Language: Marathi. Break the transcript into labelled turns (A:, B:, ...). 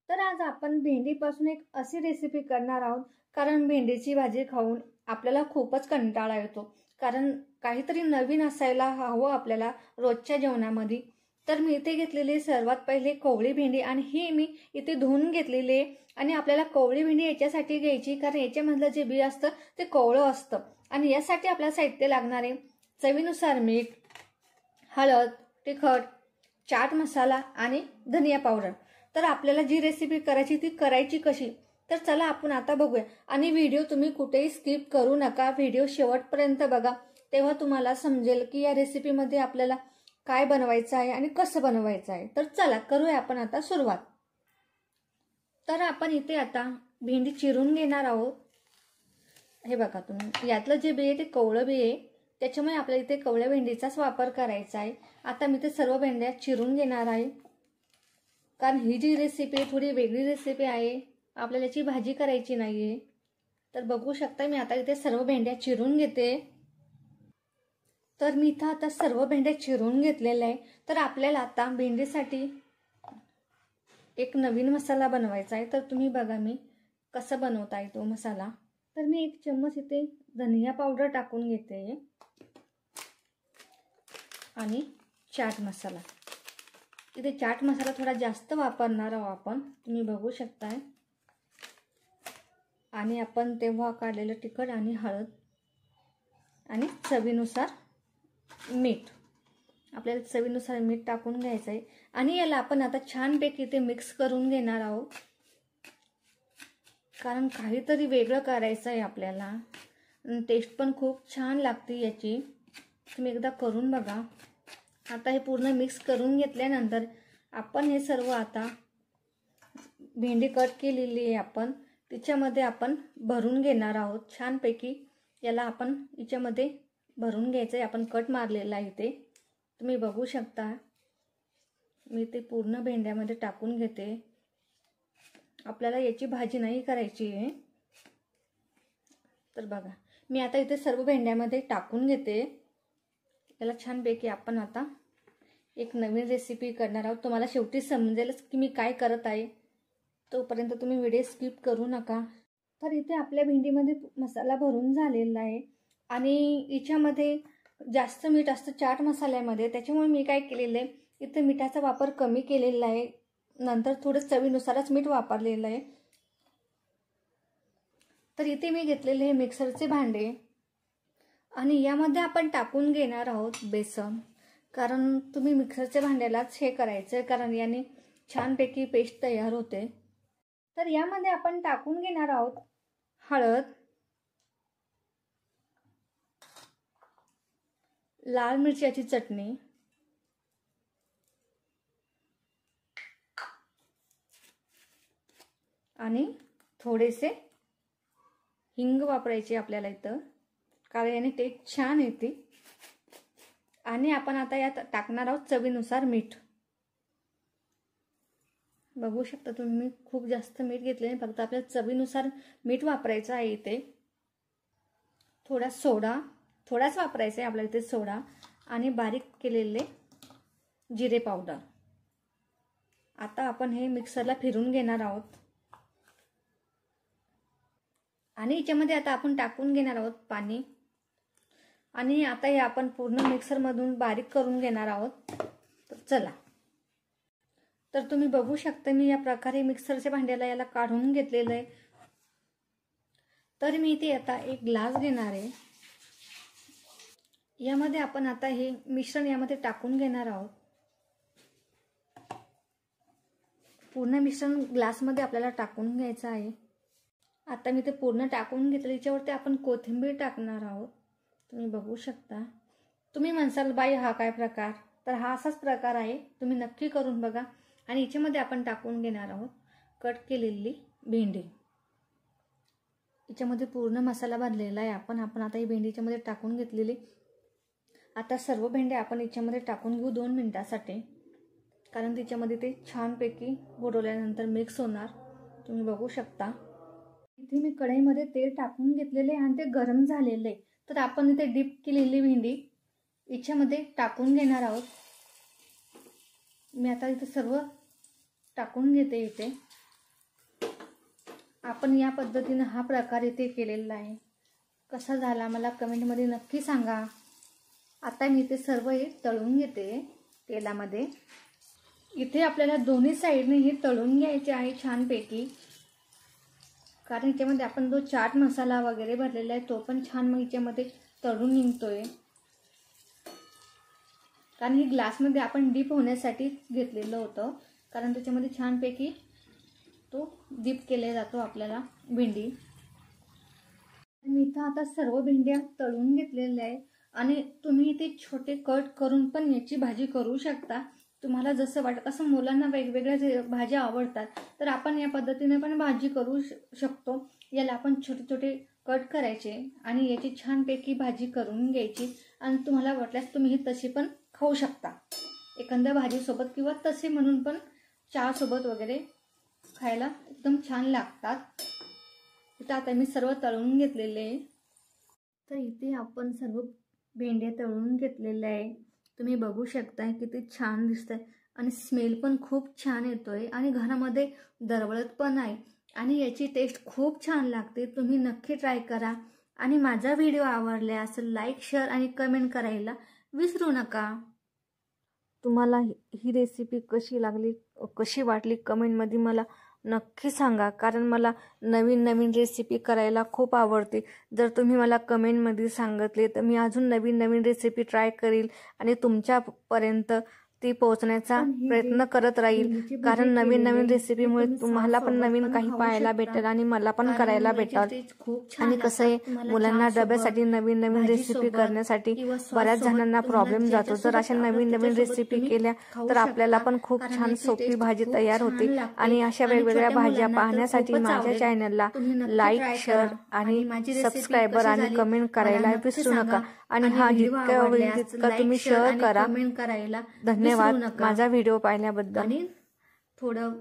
A: तर आज आपण भेंडीपासून एक अशी रेसिपी करणार आहोत, कारण भेंडीची भाजी खाऊन आपल्याला खूपच कंटाळा येतो. कारण काहीतरी नवीन असायला हवं आपल्याला रोजच्या जेवणामध्ये. तर मी इथे घेतलेली सर्वात पहिले कोवळी भेंडी आणि ही मी इथे धुवून घेतलेली आहे. आणि आपल्याला कोवळी भेंडी याच्यासाठी घ्यायची कारण याच्यामधलं जे बी असतं ते कोवळं असतं. आणि यासाठी आपल्याला साहित्य लागणार आहे चवीनुसार मीठ, हळद, तिखट, चाट मसाला आणि धनिया पावडर. तर आपल्याला जी रेसिपी करायची ती करायची कशी, तर चला आपण आता बघूया. आणि व्हिडिओ तुम्ही कुठेही स्किप करू नका, व्हिडिओ शेवटपर्यंत बघा, तेव्हा तुम्हाला समजेल की या रेसिपीमध्ये आपल्याला काय बनवायचं आहे आणि कसं बनवायचं आहे. तर चला करूया आपण आता सुरुवात. तर आपण इथे आता भेंडी चिरून घेणार आहोत. हे बघा तुम्ही, यातलं जे बी आहे ते कवळं बी आहे, त्याच्यामुळे आपल्याला इथे कवळ्या भेंडीचाच वापर करायचा आहे. आता मी ते सर्व भेंड्या चिरून घेणार आहे, कारण ही जी रेसिपी आहे थोडी वेगळी रेसिपी आहे, आपल्याला याची भाजी करायची नाहीये. तर बघू शकता मी आता इथे सर्व भेंड्या चिरून घेते. तर मी इथं आता सर्व भेंड्या चिरून घेतलेल्या आहे. तर आपल्याला आता भेंडीसाठी एक नवीन मसाला बनवायचा आहे. तर तुम्ही बघा मी कसं बनवताय तो मसाला. तर मी 1 चम्मच इथे धनिया पावडर टाकून घेते आणि चाट मसाला. इथे चाट मसाला थोडा जास्त वापरणार आहोत आपण, तुम्ही बघू शकताय. आणि आपण तेव्हा काढलेलं तिखट आणि हळद आणि चवीनुसार मीठ, आपल्याला चवीनुसार मीठ टाकून घ्यायचं आहे. आणि याला आपण आता छानपैकी इथे मिक्स करून घेणार आहोत, कारण काहीतरी वेगळं करायचं आहे आपल्याला. टेस्ट पण खूप छान लागते याची, तुम्ही एकदा करून बघा. आता हे पूर्ण मिक्स करून घेतल्यानंतर आपण हे सर्व आता भेंडी कट केलेली आहे आपण तिच्यामध्ये आपण भरून घेणार आहोत. छानपैकी याला आपण याच्यामध्ये भरून घ्यायचं आहे. आपण कट मारलेला आहे इथे, तुम्ही बघू शकता. मी ते पूर्ण भेंड्यामध्ये टाकून घेते. आपल्याला याची भाजी नाही करायची आहे. तर बघा मी आता इथे सर्व भेंड्यामध्ये टाकून घेते. याला छानपैकी आपण आता एक नवीन रेसिपी करणार आहोत. तुम्हाला शेवटी समजेलच की मी काय करत आहे, तोपर्यंत तुम्ही व्हिडिओ स्किप करू नका. तर इथे आपल्या भेंडीमध्ये मसाला भरून झालेला आहे आणि याच्यामध्ये जास्त मीठ असतं चाट मसाल्यामध्ये, त्याच्यामुळे मी काय केलेलं आहे इथे मिठाचा वापर कमी केलेला आहे. नंतर थोडं चवीनुसारच मीठ वापरलेलं आहे. तर इथे मी घेतलेले हे मिक्सरचे भांडे आणि यामध्ये आपण टाकून घेणार आहोत बेसन. कारण तुम्ही मिक्सरच्या भांड्यालाच हे करायचं आहे, कारण याने छानपैकी पेस्ट तयार होते. तर यामध्ये आपण टाकून घेणार आहोत हळद, लाल मिरच्याची चटणी आणि थोडेसे हिंग वापरायचे आपल्याला इथं, कारण याने टेस्ट छान येते. आणि आपण आता यात टाकणार आहोत चवीनुसार मीठ. बघू शकता तुम्ही, मी खूप जास्त मीठ घेतले नाही, फक्त आपल्याला चवीनुसार मीठ वापरायचं आहे. इथे थोडा सोडा, थोडाच वापरायचा आहे आपल्याला इथे सोडा, आणि बारीक केलेले जिरे पावडर. आता आपण हे मिक्सरला फिरून घेणार आहोत आणि याच्यामध्ये आता आपण टाकून घेणार आहोत पाणी. आणि आता हे आपण पूर्ण मिक्सरमधून बारीक करून घेणार आहोत. तर चला, तर तुम्ही बघू शकता मी या प्रकारे मिक्सरच्या भांड्याला याला काढून घेतलेलं आहे. तर मी इथे आता एक ग्लास घेणार आहे. यामध्ये आपण आता हे मिश्रण यामध्ये टाकून घेणार आहोत. पूर्ण मिश्रण ग्लासमध्ये आपल्याला टाकून घ्यायचं आहे. आता मी ते पूर्ण टाकून घेतलं. याच्यावरती आपण कोथिंबीर टाकणार आहोत. तुम्ही बघू शकता. तुम्ही म्हणसाल बाई हा काय प्रकार, तर हा असाच प्रकार आहे, तुम्ही नक्की करून बघा. आणि याच्यामध्ये आपण टाकून घेणार आहोत कट केलेली भेंडी. याच्यामध्ये पूर्ण मसाला भरलेला आहे आपण आता ही भेंडी याच्यामध्ये टाकून घेतलेली. आता सर्व भेंड्या आपण याच्यामध्ये टाकून घेऊ 2 मिनिटासाठी, कारण त्याच्यामध्ये ते छानपैकी बुडवल्यानंतर मिक्स होणार. तुम्ही बघू शकता. इथे मी कढईमध्ये तेल टाकून घेतलेले आहे आणि ते गरम झालेले आहे. तर आपण इथे डीप केलेली भेंडी याच्यामध्ये टाकून घेणार आहोत. मी आता इथे सर्व टाकून घेते इथे. आपण या पद्धतीने हा प्रकार इथे केलेला आहे. कसा झाला मला कमेंटमध्ये नक्की सांगा. आता मी ते सर्व हे तळून घेते तेलामध्ये. इथे आपल्याला दोन्ही साईडने हे तळून घ्यायचे आहे छानपैकी, कारण याच्यामध्ये आपण जो चाट मसाला वगैरे भरलेला आहे तो पण छान मग याच्यामध्ये तळून निघतोय. कारण ही ग्लासमध्ये आपण डीप होण्यासाठी घेतलेलं होतं, कारण त्याच्यामध्ये छानपैकी तो डीप केला जातो आपल्याला भेंडी. मी इथं आता सर्व भेंड्या तळून घेतलेल्या आहे आणि तुम्ही इथे छोटे कट करून पण याची भाजी करू शकता. तुम्हाला जसं वाटत असं. मुलांना वेगवेगळ्या भाज्या आवडतात तर आपण या पद्धतीने पण भाजी करू शकतो. याला आपण छोटे छोटे कट करायचे आणि याची छानपैकी भाजी करून घ्यायची आणि तुम्हाला वाटल्यास तुम्ही ही तशी पण खाऊ शकता एखाद्या भाजीसोबत, किंवा तसे म्हणून पण चहासोबत वगैरे खायला एकदम छान लागतात. इथं आता मी सर्व तळून घेतलेले आहे. तर इथे आपण सर्व भेंड्या तळून घेतलेल्या आहे. तुम्ही बघू शकताय किती छान दिसतंय आणि स्मेल पण खूप छान येतोय आणि घरामध्ये दरवळत पण आहे आणि याची टेस्ट खूप छान लागते. तुम्ही नक्की ट्राय करा आणि माझा व्हिडिओ आवडला असेल लाईक, शेअर आणि कमेंट करायला विसरू नका. तुम्हाला ही रेसिपी कशी वाटली कमेंटमध्ये मला नक्की सांगा, कारण मला नवीन नवीन रेसिपी करायला खूप आवडते. जर तुम्ही मला कमेंटमध्ये सांगितले तर मी अजून नवीन नवीन रेसिपी ट्राय करील आणि तुमच्यापर्यंत ती पोहोचण्याचा प्रयत्न करत राहील. कारण नवीन नवीन रेसिपीमुळे तुम्हाला पण नवीन काही पाहायला भेटेल आणि मला पण करायला भेटेल. आणि कसं आहे, मुलांना डब्यासाठी नवीन नवीन रेसिपी करण्यासाठी बऱ्याच जणांना प्रॉब्लेम जातो. जर अशा नवीन नवीन रेसिपी केल्या तर आपल्याला पण खूप छान सोपी भाजी तयार होते. आणि अशा वेगवेगळ्या भाज्या पाहण्यासाठी माझ्या चॅनलला लाईक, शेअर आणि सबस्क्रायबर आणि कमेंट करायला विसरू नका. आणि हा जितका होईल तितका तुम्ही शेअर करा. धन्यवाद माझा व्हिडिओ पाहिल्याबद्दल.
B: आणि थोडं